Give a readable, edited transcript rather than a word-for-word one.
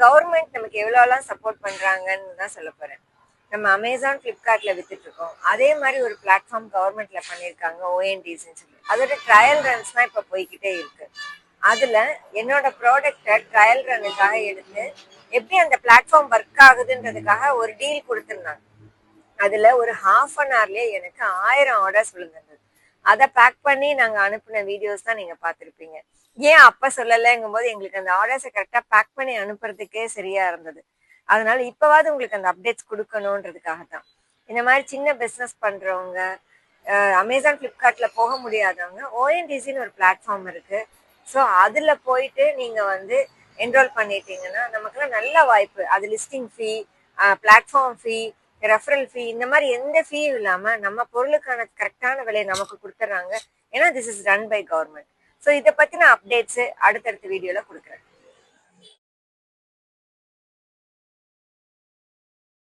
Government நமக்கு எவ்வளோலாம் support பண்றாங்கன்னு தான் சொல்ல போறேன். நம்ம அமேசான் ஃப்ளிப்கார்ட்ல வித்துட்டு இருக்கோம். அதே மாதிரி ஒரு பிளாட்ஃபார்ம் கவர்மெண்ட்ல பண்ணியிருக்காங்க ஓஎன்டிசின்னு சொல்லி. அதோட ட்ரையல் ரன்ஸ் தான் இப்போ போய்கிட்டே இருக்கு. அதுல என்னோட ப்ராடக்டை ட்ரையல் ரன்னுக்காக எடுத்து எப்படி அந்த பிளாட்ஃபார்ம் ஒர்க் ஆகுதுன்றதுக்காக ஒரு டீல் கொடுத்துருந்தாங்க. அதுல ஒரு ஹாஃப் அன் ஹவர்லயே எனக்கு 1000 ஆர்டர்ஸ் விழுந்திருந்தது. அதை பேக் பண்ணி நாங்க அனுப்பின வீடியோஸ் தான் நீங்க பார்த்திருப்பீங்க. ஏன் அப்ப சொல்லலைங்கும் போது எங்களுக்கு அந்த ஆர்டர்ஸை கரெக்டா பேக் பண்ணி அனுப்புறதுக்கே சரியா இருந்தது. அதனால இப்பவாவது உங்களுக்கு அந்த அப்டேட்ஸ் கொடுக்கணுன்றதுக்காக தான். இந்த மாதிரி சின்ன பிஸ்னஸ் பண்றவங்க, அமேசான் ஃப்ளிப்கார்ட்ல போக முடியாதவங்க ஓஎன்டிசின்னு ஒரு பிளாட்ஃபார்ம் இருக்கு. ஸோ அதுல போயிட்டு நீங்க வந்து என்ரோல் பண்ணிட்டீங்கன்னா நமக்குலாம் நல்ல வாய்ப்பு. அது லிஸ்டிங் ஃபீ, பிளாட்ஃபார்ம் ஃபீ, ரெஃபரல் ஃபீ, இந்த மாதிரி எந்த ஃபீயும் இல்லாம நம்ம பொருளுக்கான கரெக்டான விலையை நமக்கு கொடுத்துட்றாங்க. ஏன்னா this is run by government. So இதை பத்தின அப்டேட்ஸ் அடுத்தடுத்த வீடியோல கொடுக்குறேன்.